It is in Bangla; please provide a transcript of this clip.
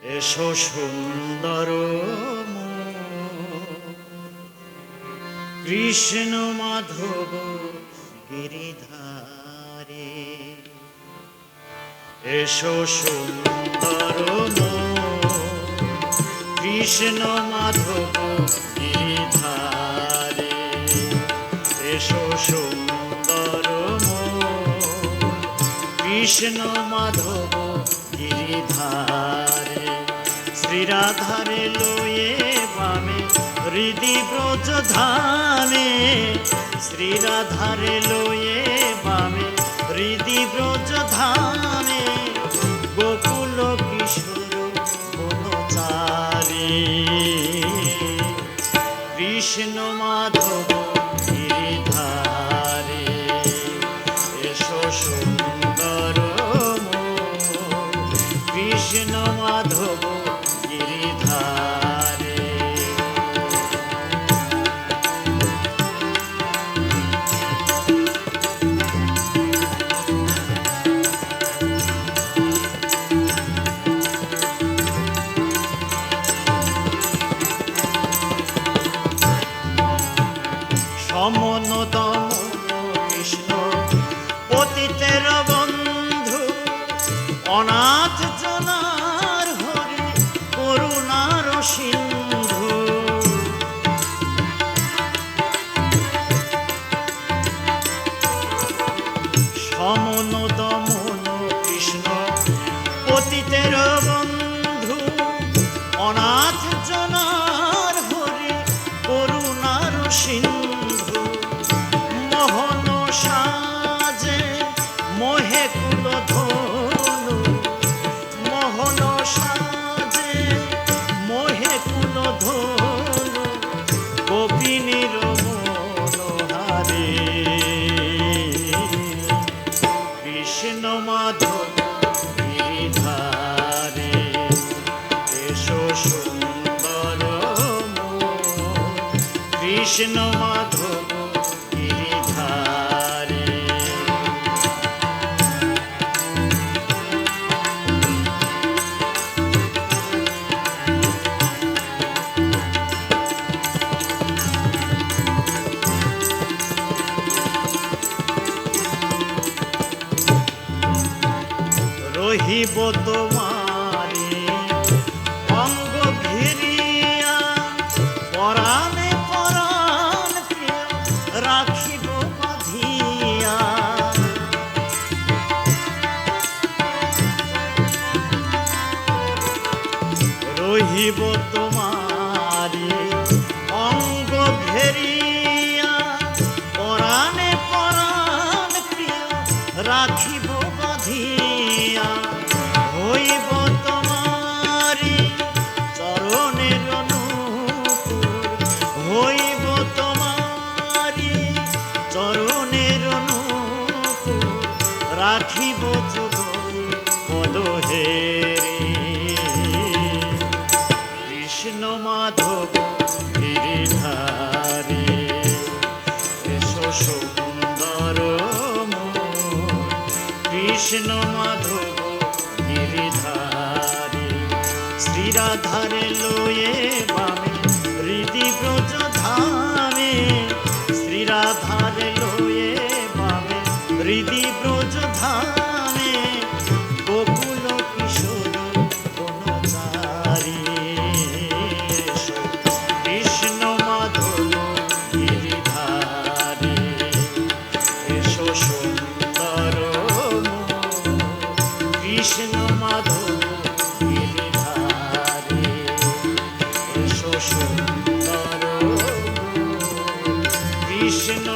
এসো সুন্দর কৃষ্ণ মাধব গিরিধারে। এসো সুন্দর কৃষ্ণ মাধব গিরিধারে। এসো সুন্দর কৃষ্ণ মাধব গিরিধারে। শ্রীরাধারে লয়ে বামে হৃদি ব্রজ ধামে। শ্রীরাধারে লয়ে বামে হৃদি ব্রজ ধামে। গোকুল কিশোর বনচারী কৃষ্ণ মাধব গিরিধারে। এসো সুন্দর কৃষ্ণ মাধব গিরিধারে। সমন দমন কৃষ্ণ পতিতের বন্ধু। অনাথ জনার হরি করুণার সিন্ধু। সমন দমন কৃষ্ণ পতিতের বন্ধু। অনাথ জনার হরি করুণার সিন্ধু। মোহন সাজে মোহে কুল ধনু। মোহন সাজে মোহে কুল ধনু। গোপিনীর মনোহারে কৃষ্ণ মাধব গিরিধারে। এসো সুন্দর কৃষ্ণ মাধব গিরিধারে। রহিব তোমারি অঙ্গ ঘিরিয়া। পরাণে পরাণ প্রিয় রাখিব বাঁধিয়া। রহিব তোমারি অঙ্গ ঘেরিয়া। পরাণে পরাণ প্রিয় রাখিব বাঁধিয়া। হইব তোমারি চরণের অনুকূল। হইব তোমারি চরণের অনুকূল। রাখিব যুগল পদহেরি কৃষ্ণ মাধব গিরিধারে। এসো সুন্দর কৃষ্ণ মাধব গিরিধারে। শ্রীরাধারে লয়ে বামে হৃদি ব্রজ ধামে। শ্রীরাধারে লয়ে বামে হৃদি ব্রজ ধামে। গোকুল কিশোর বনচারী কৃষ্ণ মাধব গিরিধারে। এসো সুন্দর কৃষ্ণ মাধব গিরিধারে। এসো সুন্দর কৃষ্ণ